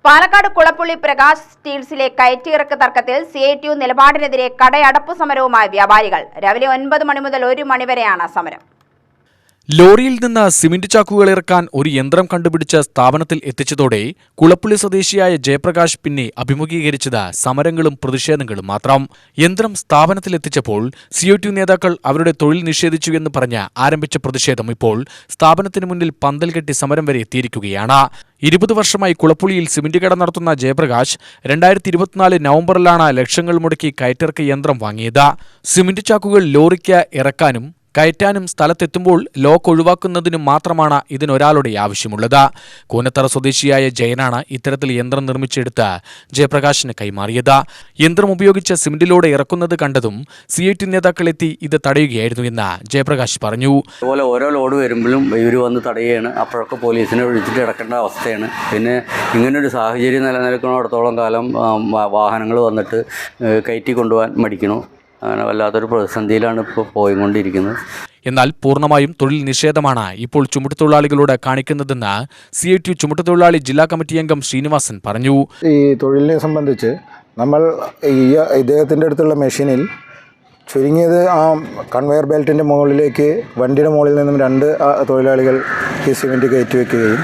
പാലക്കാട് കുളപ്പുള്ളി പ്രകാശ് സ്റ്റീൽസിലെ കയറ്റിയിറക്ക് തർക്കത്തിൽ CITU നിലപാടിനെതിരെ കടയടപ്പ് സമരവുമായി വ്യാപാരികൾ. രാവിലെ 9 മണി മുതൽ 1 മണി വരെയാണ് സമരം. ലോറിയിൽ നിന്ന് സിമന്റ് ചാക്കുകൾ ഇറക്കാൻ ഒരു യന്ത്രം കണ്ടുപിടിച്ച് സ്ഥാപനത്തിൽ എത്തിച്ചതോടെ കുളപ്പുള്ളി സ്വദേശിയായ ജയപ്രകാശ് പിന്നെ അഭിമുഖീകരിച്ചത് സമരങ്ങളും പ്രതിഷേധങ്ങളും മാത്രം. യന്ത്രം സ്ഥാപനത്തിലെത്തിച്ചപ്പോൾ CITU നേതാക്കൾ അവരുടെ തൊഴിൽ നിഷേധിച്ചുവെന്ന് പറഞ്ഞ് ആരംഭിച്ച പ്രതിഷേധം ഇപ്പോൾ സ്ഥാപനത്തിന് മുന്നിൽ പന്തൽ കെട്ടി സമരം വരെ എത്തിയിരിക്കുകയാണ്. 20 വർഷമായി കുളപ്പുള്ളിയിൽ സിമന്റ് കട നടത്തുന്ന ജയപ്രകാശ് 2024 നവംബറിലാണ് ലക്ഷങ്ങൾ മുടക്കി കയറ്റിറക്ക് യന്ത്രം വാങ്ങിയത്. സിമന്റ് ചാക്കുകൾ ലോറിക്ക് ഇറക്കാനും കയറ്റാനും സ്ഥലത്തെത്തുമ്പോൾ ലോക്ക് ഒഴിവാക്കുന്നതിനും മാത്രമാണ് ഇതിനൊരാളുടെ ആവശ്യമുള്ളത്. കൂനത്തറ സ്വദേശിയായ ജയനാണ് ഇത്തരത്തിൽ യന്ത്രം നിർമ്മിച്ചെടുത്ത് ജയപ്രകാശിന് കൈമാറിയത്. യന്ത്രം ഉപയോഗിച്ച് സിമന്റ് ലോഡ് ഇറക്കുന്നത് കണ്ടതും CITU നേതാക്കൾ എത്തി ഇത് തടയുകയായിരുന്നു എന്ന് ജയപ്രകാശ് പറഞ്ഞു. അതുപോലെ ഓരോ ലോഡ് വരുമ്പോഴും ഇവർ വന്ന് തടയുകയാണ്. അപ്പോഴൊക്കെ പോലീസിനെ വിളിച്ചിട്ട് ഇറക്കേണ്ട അവസ്ഥയാണ്. പിന്നെ ഇങ്ങനൊരു സാഹചര്യം നിലനിൽക്കുന്നിടത്തോളം കാലം വാഹനങ്ങൾ വന്നിട്ട് കയറ്റി കൊണ്ടുപോകാൻ മടിക്കണു. അങ്ങനെ വല്ലാത്തൊരു പ്രതിസന്ധിയിലാണ് ഇപ്പോൾ പോയിക്കൊണ്ടിരിക്കുന്നത്. എന്നാൽ പൂർണ്ണമായും തൊഴിൽ നിഷേധമാണ് ഇപ്പോൾ ചുമട്ടുതൊഴിലാളികളോട് കാണിക്കുന്നതെന്ന് CITU ചുമട്ടുതൊഴിലാളി ജില്ലാ കമ്മിറ്റി അംഗം ശ്രീനിവാസൻ പറഞ്ഞു. ഈ തൊഴിലിനെ സംബന്ധിച്ച് നമ്മൾ ഇദ്ദേഹത്തിൻ്റെ അടുത്തുള്ള മെഷീനിൽ ചുരുങ്ങിയത് ആ കൺവെയർ ബെൽറ്റിൻ്റെ മുകളിലേക്ക് വണ്ടിയുടെ മുകളിൽ നിന്നും 2 തൊഴിലാളികൾ ഈ സിമെൻറ്റ് കയറ്റി വയ്ക്കുകയും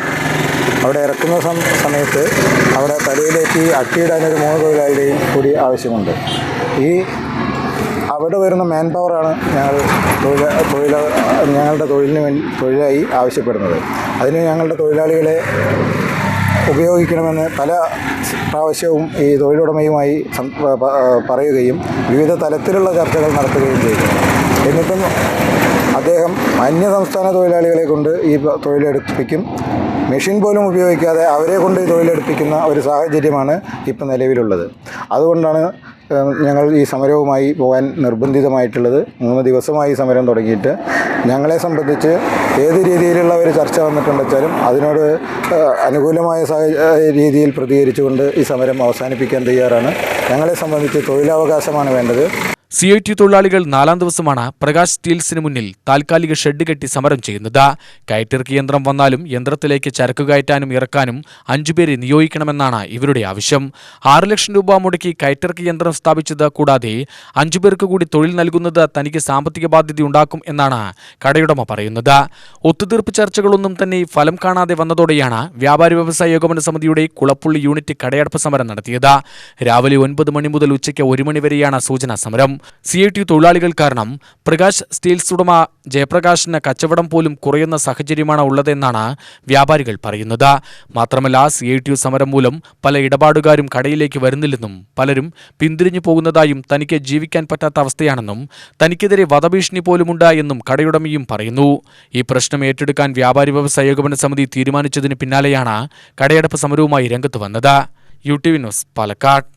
അവിടെ ഇറക്കുന്ന സമയത്ത് അവിടെ തലയിലേക്ക് അട്ടിയിടാനൊരു 3 തൊഴിലാളിയുടെയും കൂടി ആവശ്യമുണ്ട്. ഈ അവിടെ വരുന്ന മാൻ പവറാണ് ഞങ്ങളുടെ തൊഴിലായി ആവശ്യപ്പെടുന്നത്. അതിന് ഞങ്ങളുടെ തൊഴിലാളികളെ ഉപയോഗിക്കണമെന്ന് പല പ്രാവശ്യവും ഈ തൊഴിലുടമയുമായി പറയുകയും വിവിധ തലത്തിലുള്ള ചർച്ചകൾ നടത്തുകയും ചെയ്തു. എന്നിട്ടും അദ്ദേഹം അന്യസംസ്ഥാന തൊഴിലാളികളെ കൊണ്ട് ഈ തൊഴിലെടുപ്പിക്കും. മെഷീൻ പോലും ഉപയോഗിക്കാതെ അവരെ കൊണ്ട് ഈ തൊഴിലെടുപ്പിക്കുന്ന ഒരു സാഹചര്യമാണ് ഇപ്പം നിലവിലുള്ളത്. അതുകൊണ്ടാണ് ഞങ്ങൾ ഈ സമരവുമായി പോകാൻ നിർബന്ധിതമായിട്ടുള്ളത്. 3 ദിവസമായി സമരം തുടങ്ങിയിട്ട്. ഞങ്ങളെ സംബന്ധിച്ച് ഏത് രീതിയിലുള്ള ഒരു ചർച്ച വന്നിട്ടുണ്ടെച്ചാലും അതിനോട് അനുകൂലമായ രീതിയിൽ പ്രതികരിച്ചുകൊണ്ട് ഈ സമരം അവസാനിപ്പിക്കാൻ തയ്യാറാണ്. ഞങ്ങളെ സംബന്ധിച്ച് തൊഴിലവകാശമാണ് വേണ്ടത്. CITU തൊഴിലാളികൾ 4ാം ദിവസമാണ് പ്രകാശ് സ്റ്റീൽസിന് മുന്നിൽ താൽക്കാലിക ഷെഡ് കെട്ടി സമരം ചെയ്യുന്നത്. കയറ്റിറക്കി യന്ത്രം വന്നാലും യന്ത്രത്തിലേക്ക് ചരക്ക് കയറ്റാനും ഇറക്കാനും 5 പേരെ നിയോഗിക്കണമെന്നാണ് ഇവരുടെ ആവശ്യം. 6 ലക്ഷം രൂപ മുടക്കി കയറ്റിറക്കി യന്ത്രം സ്ഥാപിച്ചത് കൂടാതെ 5 പേർക്ക് കൂടി തൊഴിൽ നൽകുന്നത് തനിക്ക് സാമ്പത്തിക ബാധ്യതയുണ്ടാക്കും എന്നാണ് കടയുടമ പറയുന്നത്. ഒത്തുതീർപ്പ് ചർച്ചകളൊന്നും തന്നെ ഫലം കാണാതെ വന്നതോടെയാണ് വ്യാപാരി വ്യവസായ ഏകോപന സമിതിയുടെ കുളപ്പുള്ളി യൂണിറ്റ് കടയടപ്പ് സമരം നടത്തിയത്. രാവിലെ 9 മണി മുതൽ ഉച്ചയ്ക്ക് 1 മണി വരെയാണ് സൂചനാ സമരം. CITU തൊഴിലാളികൾ കാരണം പ്രകാശ് സ്റ്റീൽസ് ഉടമ ജയപ്രകാശിന് കച്ചവടം പോലും കുറയുന്ന സാഹചര്യമാണ് ഉള്ളതെന്നാണ് വ്യാപാരികൾ പറയുന്നത്. മാത്രമല്ല CITU സമരം മൂലം പല ഇടപാടുകാരും കടയിലേക്ക് വരുന്നില്ലെന്നും പലരും പിന്തിരിഞ്ഞു പോകുന്നതായും തനിക്ക് ജീവിക്കാൻ പറ്റാത്ത അവസ്ഥയാണെന്നും തനിക്കെതിരെ വധഭീഷണി പോലുമുണ്ട് എന്നും കടയുടമയും പറയുന്നു. ഈ പ്രശ്നം ഏറ്റെടുക്കാൻ വ്യാപാരി വ്യവസായ ഏകോപന സമിതി തീരുമാനിച്ചതിന് പിന്നാലെയാണ് കടയടപ്പ് സമരവുമായി രംഗത്ത് വന്നത്. UTV news, Palakkad.